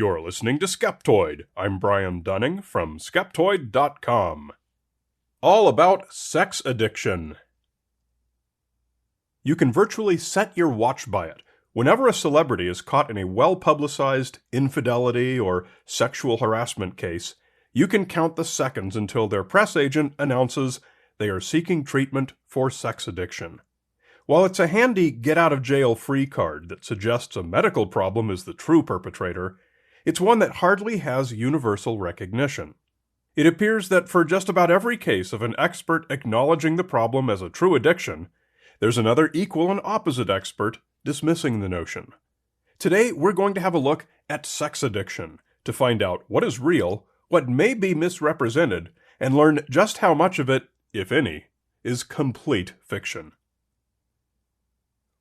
You're listening to Skeptoid. I'm Brian Dunning from Skeptoid.com. All about sex addiction. You can virtually set your watch by it. Whenever a celebrity is caught in a well-publicized infidelity or sexual harassment case, you can count the seconds until their press agent announces they are seeking treatment for sex addiction. While it's a handy get-out-of-jail-free card that suggests a medical problem is the true perpetrator, it's one that hardly has universal recognition. It appears that for just about every case of an expert acknowledging the problem as a true addiction, there's another equal and opposite expert dismissing the notion. Today, we're going to have a look at sex addiction to find out what is real, what may be misrepresented, and learn just how much of it, if any, is complete fiction.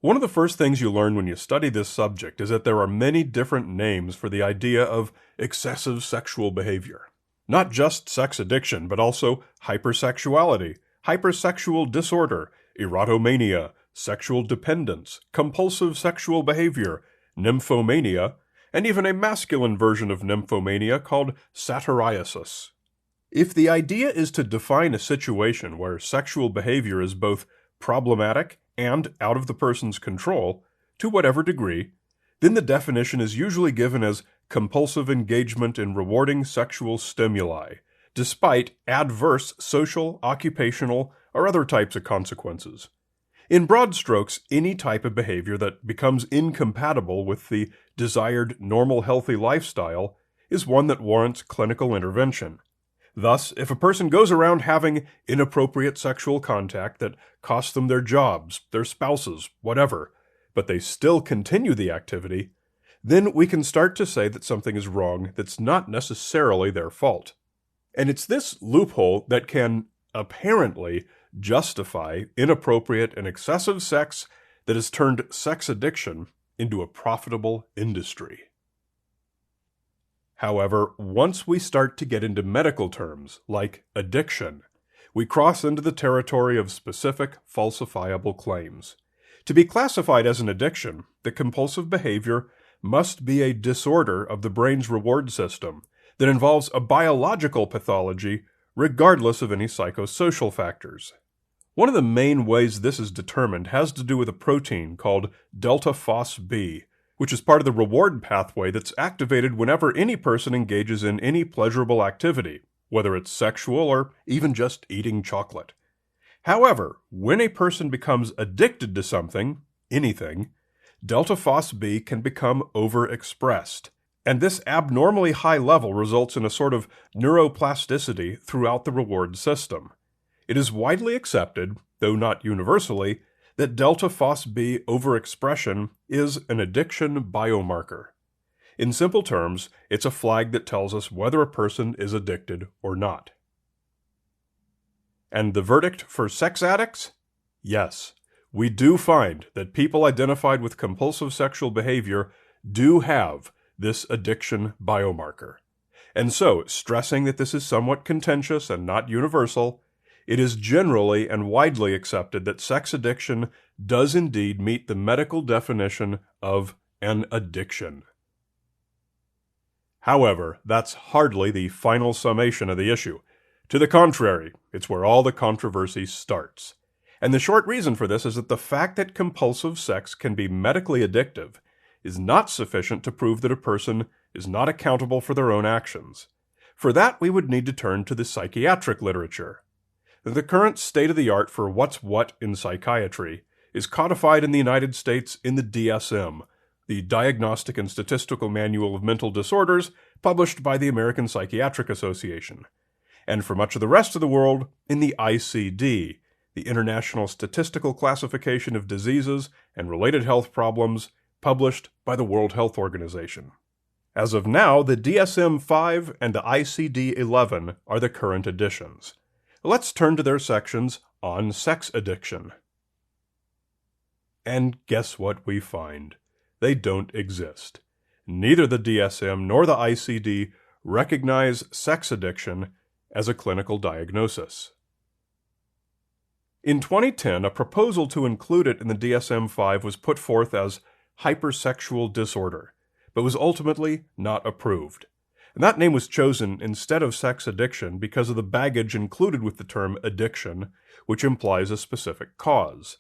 One of the first things you learn when you study this subject is that there are many different names for the idea of excessive sexual behavior. Not just sex addiction, but also hypersexuality, hypersexual disorder, erotomania, sexual dependence, compulsive sexual behavior, nymphomania, and even a masculine version of nymphomania called satyriasis. If the idea is to define a situation where sexual behavior is both problematic and out of the person's control, to whatever degree, then the definition is usually given as compulsive engagement in rewarding sexual stimuli, despite adverse social, occupational, or other types of consequences. In broad strokes, any type of behavior that becomes incompatible with the desired normal healthy lifestyle is one that warrants clinical intervention. Thus, if a person goes around having inappropriate sexual contact that costs them their jobs, their spouses, whatever, but they still continue the activity, then we can start to say that something is wrong that's not necessarily their fault. And it's this loophole that can, apparently, justify inappropriate and excessive sex that has turned sex addiction into a profitable industry. However, once we start to get into medical terms, like addiction, we cross into the territory of specific, falsifiable claims. To be classified as an addiction, the compulsive behavior must be a disorder of the brain's reward system that involves a biological pathology regardless of any psychosocial factors. One of the main ways this is determined has to do with a protein called delta phos-B, which is part of the reward pathway that's activated whenever any person engages in any pleasurable activity, whether it's sexual or even just eating chocolate. However, when a person becomes addicted to something, anything, delta phos-B can become overexpressed, and this abnormally high level results in a sort of neuroplasticity throughout the reward system. It is widely accepted, though not universally, that delta phos-B overexpression is an addiction biomarker. In simple terms, it's a flag that tells us whether a person is addicted or not. And the verdict for sex addicts? Yes, we do find that people identified with compulsive sexual behavior do have this addiction biomarker. And so, stressing that this is somewhat contentious and not universal, it is generally and widely accepted that sex addiction does indeed meet the medical definition of an addiction. However, that's hardly the final summation of the issue. To the contrary, it's where all the controversy starts. And the short reason for this is that the fact that compulsive sex can be medically addictive is not sufficient to prove that a person is not accountable for their own actions. For that, we would need to turn to the psychiatric literature. The current state-of-the-art for what's what in psychiatry is codified in the United States in the DSM, the Diagnostic and Statistical Manual of Mental Disorders, published by the American Psychiatric Association, and for much of the rest of the world in the ICD, the International Statistical Classification of Diseases and Related Health Problems, published by the World Health Organization. As of now, the DSM-5 and the ICD-11 are the current editions. Let's turn to their sections on sex addiction. And guess what we find? They don't exist. Neither the DSM nor the ICD recognize sex addiction as a clinical diagnosis. In 2010, a proposal to include it in the DSM-5 was put forth as hypersexual disorder, but was ultimately not approved. And that name was chosen instead of sex addiction because of the baggage included with the term addiction, which implies a specific cause.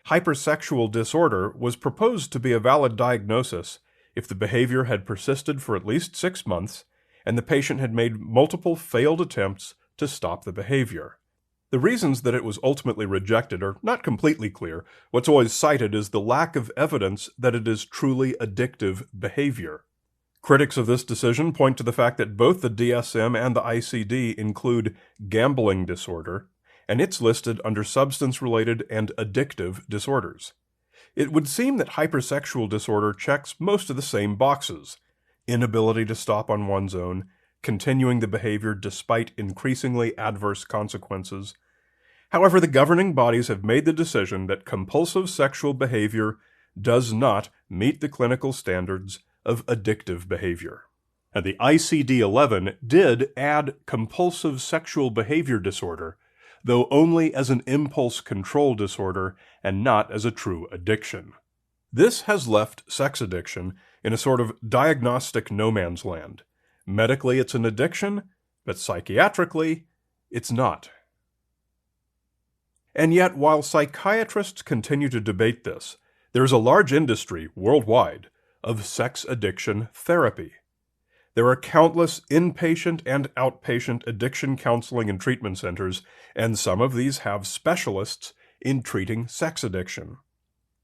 Hypersexual disorder was proposed to be a valid diagnosis if the behavior had persisted for at least 6 months and the patient had made multiple failed attempts to stop the behavior. The reasons that it was ultimately rejected are not completely clear. What's always cited is the lack of evidence that it is truly addictive behavior. Critics of this decision point to the fact that both the DSM and the ICD include gambling disorder, and it's listed under substance-related and addictive disorders. It would seem that hypersexual disorder checks most of the same boxes: inability to stop on one's own, continuing the behavior despite increasingly adverse consequences. However, the governing bodies have made the decision that compulsive sexual behavior does not meet the clinical standards of addictive behavior. And the ICD-11 did add compulsive sexual behavior disorder, though only as an impulse control disorder and not as a true addiction. This has left sex addiction in a sort of diagnostic no man's land. Medically, it's an addiction, but psychiatrically, it's not. And yet, while psychiatrists continue to debate this, there is a large industry worldwide of sex addiction therapy. There are countless inpatient and outpatient addiction counseling and treatment centers, and some of these have specialists in treating sex addiction.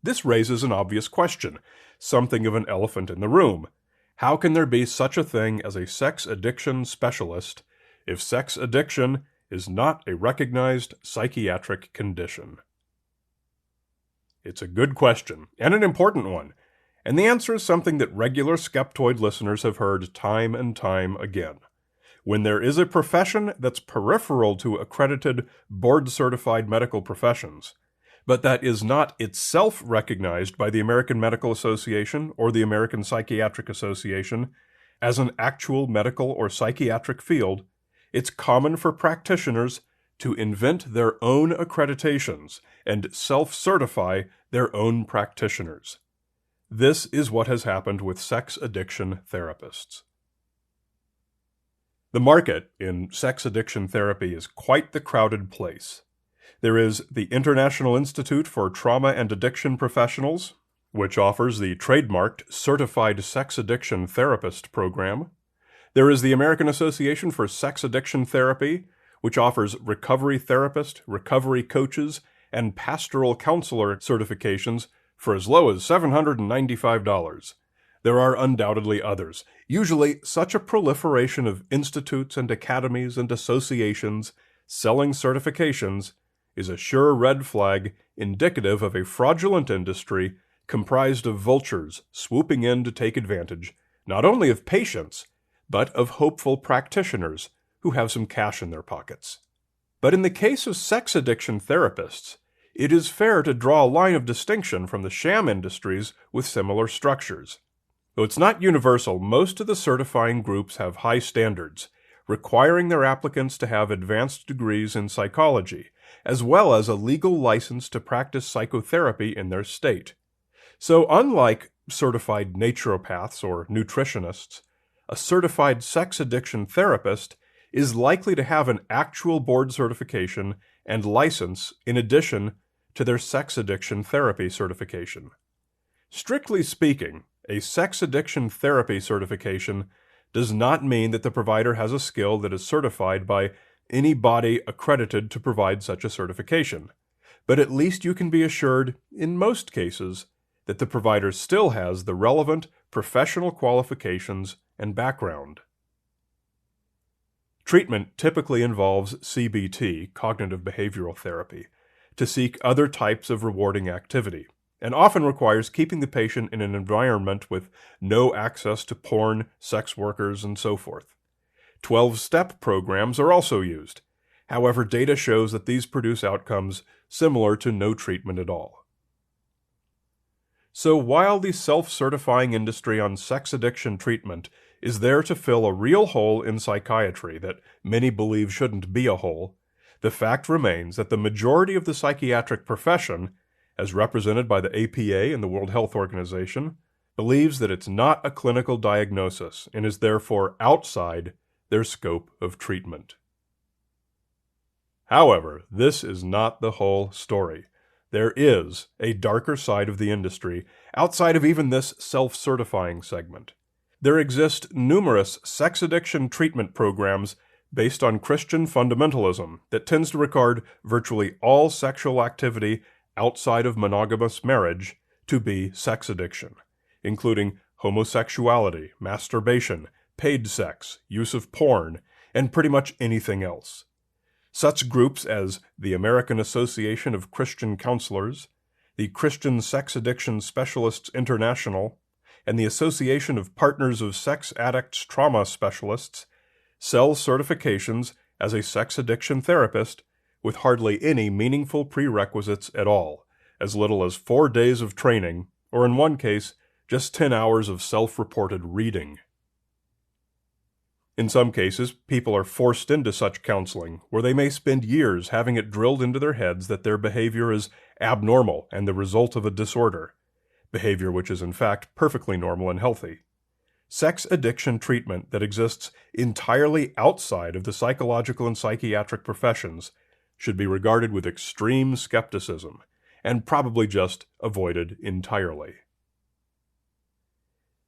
This raises an obvious question, something of an elephant in the room. How can there be such a thing as a sex addiction specialist if sex addiction is not a recognized psychiatric condition? It's a good question, and an important one, and the answer is something that regular Skeptoid listeners have heard time and time again. When there is a profession that's peripheral to accredited, board-certified medical professions, but that is not itself recognized by the American Medical Association or the American Psychiatric Association as an actual medical or psychiatric field, it's common for practitioners to invent their own accreditations and self-certify their own practitioners. This is what has happened with sex addiction therapists. The market in sex addiction therapy is quite the crowded place. There is the International Institute for Trauma and Addiction Professionals, which offers the trademarked Certified Sex Addiction Therapist program. There is the American Association for Sex Addiction Therapy, which offers recovery therapist, recovery coaches, and pastoral counselor certifications for as low as $795. There are undoubtedly others. Usually, such a proliferation of institutes and academies and associations selling certifications is a sure red flag indicative of a fraudulent industry comprised of vultures swooping in to take advantage not only of patients, but of hopeful practitioners who have some cash in their pockets. But in the case of sex addiction therapists, it is fair to draw a line of distinction from the sham industries with similar structures. Though it's not universal, most of the certifying groups have high standards, requiring their applicants to have advanced degrees in psychology, as well as a legal license to practice psychotherapy in their state. So unlike certified naturopaths or nutritionists, a certified sex addiction therapist is likely to have an actual board certification and license in addition to their sex addiction therapy certification. Strictly speaking, a sex addiction therapy certification does not mean that the provider has a skill that is certified by any body accredited to provide such a certification, but at least you can be assured, in most cases, that the provider still has the relevant professional qualifications and background. Treatment typically involves CBT, cognitive behavioral therapy, to seek other types of rewarding activity, and often requires keeping the patient in an environment with no access to porn, sex workers, and so forth. 12-step programs are also used. However, data shows that these produce outcomes similar to no treatment at all. So while the self-certifying industry on sex addiction treatment is there to fill a real hole in psychiatry that many believe shouldn't be a hole, the fact remains that the majority of the psychiatric profession, as represented by the APA and the World Health Organization, believes that it's not a clinical diagnosis and is therefore outside their scope of treatment. However, this is not the whole story. There is a darker side of the industry outside of even this self-certifying segment. There exist numerous sex addiction treatment programs based on Christian fundamentalism that tends to regard virtually all sexual activity outside of monogamous marriage to be sex addiction, including homosexuality, masturbation, paid sex, use of porn, and pretty much anything else. Such groups as the American Association of Christian Counselors, the Christian Sex Addiction Specialists International, and the Association of Partners of Sex Addicts Trauma Specialists sell certifications as a sex addiction therapist with hardly any meaningful prerequisites at all, as little as 4 days of training, or in one case, just 10 hours of self-reported reading. In some cases, people are forced into such counseling, where they may spend years having it drilled into their heads that their behavior is abnormal and the result of a disorder, behavior which is in fact perfectly normal and healthy. Sex addiction treatment that exists entirely outside of the psychological and psychiatric professions should be regarded with extreme skepticism, and probably just avoided entirely.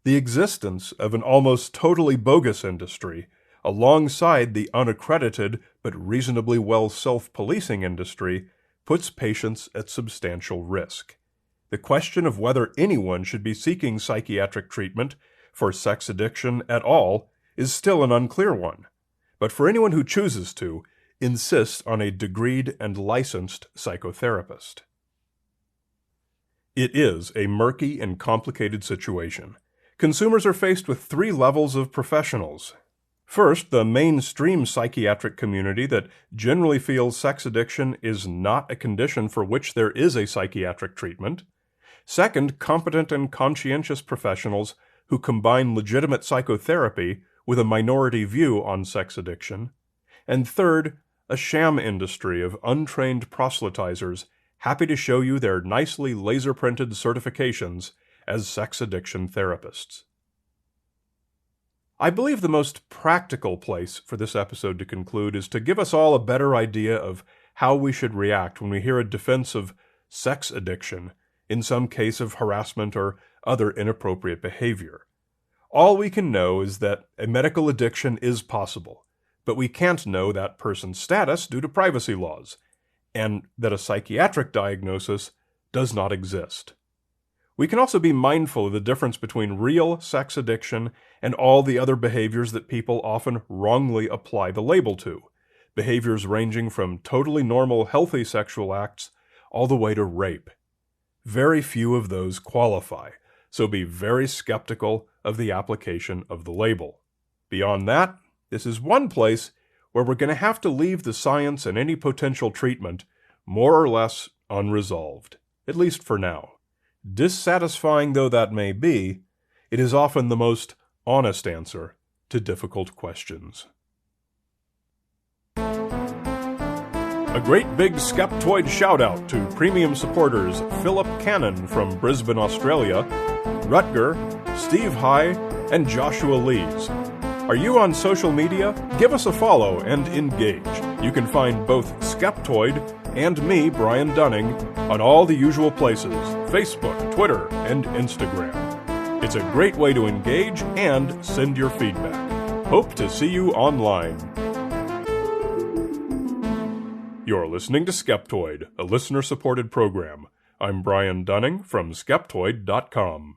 The existence of an almost totally bogus industry, alongside the unaccredited but reasonably well self-policing industry, puts patients at substantial risk. The question of whether anyone should be seeking psychiatric treatment for sex addiction at all is still an unclear one, but for anyone who chooses to, insist on a degreed and licensed psychotherapist. It is a murky and complicated situation. Consumers are faced with 3 levels of professionals. First, the mainstream psychiatric community that generally feels sex addiction is not a condition for which there is a psychiatric treatment. Second, competent and conscientious professionals who combine legitimate psychotherapy with a minority view on sex addiction. And third, a sham industry of untrained proselytizers happy to show you their nicely laser-printed certifications as sex addiction therapists. I believe the most practical place for this episode to conclude is to give us all a better idea of how we should react when we hear a defense of sex addiction in some case of harassment or other inappropriate behavior. All we can know is that a medical addiction is possible, but we can't know that person's status due to privacy laws, and that a psychiatric diagnosis does not exist. We can also be mindful of the difference between real sex addiction and all the other behaviors that people often wrongly apply the label to, behaviors ranging from totally normal, healthy sexual acts all the way to rape. Very few of those qualify, so be very skeptical of the application of the label. Beyond that, this is one place where we're going to have to leave the science and any potential treatment more or less unresolved, at least for now. Dissatisfying though that may be, it is often the most honest answer to difficult questions. A great big Skeptoid shout-out to premium supporters Philip Cannon from Brisbane, Australia, Rutger, Steve High, and Joshua Lees. Are you on social media? Give us a follow and engage. You can find both Skeptoid and me, Brian Dunning, on all the usual places, Facebook, Twitter, and Instagram. It's a great way to engage and send your feedback. Hope to see you online. You're listening to Skeptoid, a listener-supported program. I'm Brian Dunning from Skeptoid.com.